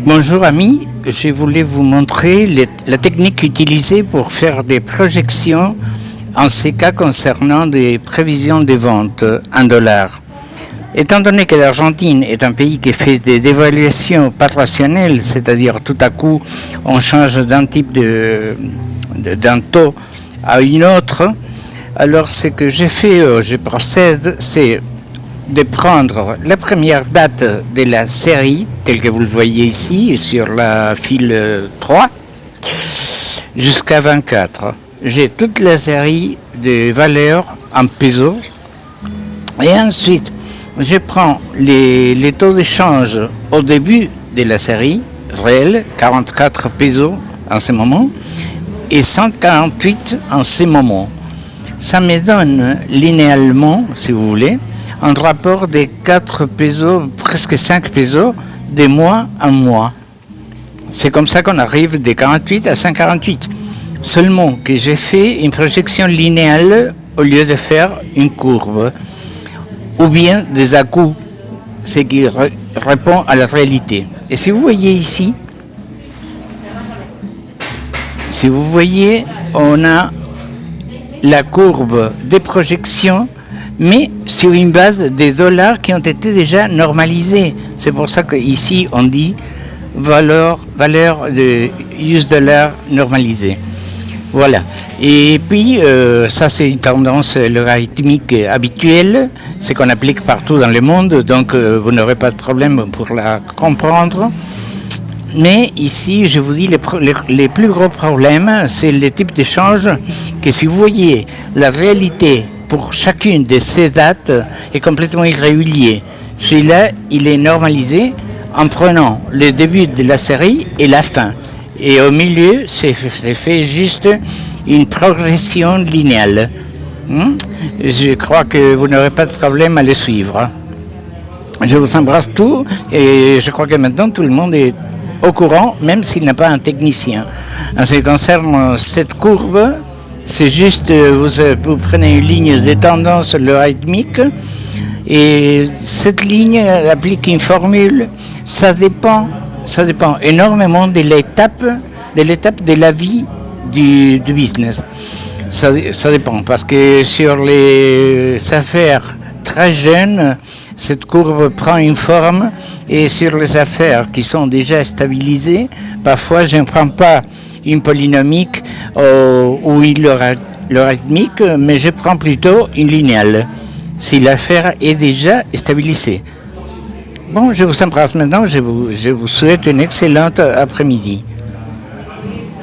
Bonjour amis, je voulais vous montrer la technique utilisée pour faire des projections en ces cas concernant des prévisions de vente en dollars. Étant donné que l'Argentine est un pays qui fait des dévaluations pas rationnelles, c'est-à-dire tout à coup on change d'un type d'un taux à une autre, alors ce que j'ai fait, je procède, c'est de prendre la première date de la série, telle que vous le voyez ici, sur la file 3, jusqu'à 24. J'ai toute la série de valeurs en pesos. Et ensuite, je prends les taux d'échange au début de la série, réel, 44 pesos en ce moment, et 148 en ce moment. Ça me donne linéalement, si vous voulez, un rapport de 4 pesos, presque 5 pesos, de mois en mois. C'est comme ça qu'on arrive de 48 à 148. Seulement que j'ai fait une projection linéaire au lieu de faire une courbe. Ou bien des à-coups, ce qui répond à la réalité. Et si vous voyez ici, on a la courbe des projections, mais sur une base des dollars qui ont été déjà normalisés. C'est pour ça qu'ici on dit valeur de US dollar normalisé. Voilà. Et puis ça c'est une tendance logarithmique habituelle, c'est qu'on applique partout dans le monde, donc vous n'aurez pas de problème pour la comprendre. Mais ici, je vous dis, les plus gros problèmes, c'est le type d'échange que si vous voyez la réalité pour chacune de ces dates est complètement irrégulier. Celui-là, il est normalisé en prenant le début de la série et la fin. Et au milieu, c'est fait juste une progression linéaire. Je crois que vous n'aurez pas de problème à le suivre. Je vous embrasse tous et je crois que maintenant tout le monde est au courant, même s'il n'est pas un technicien. En ce qui concerne cette courbe, c'est juste, vous prenez une ligne de tendance logarithmique et cette ligne applique une formule. Ça dépend énormément de l'étape de la vie du business. Ça dépend, parce que sur les affaires très jeunes, cette courbe prend une forme, et sur les affaires qui sont déjà stabilisées, parfois je ne prends pas une polynomique ou une logarithmique, mais je prends plutôt une linéale, si l'affaire est déjà stabilisée. Bon, je vous embrasse maintenant, je vous souhaite une excellente après-midi.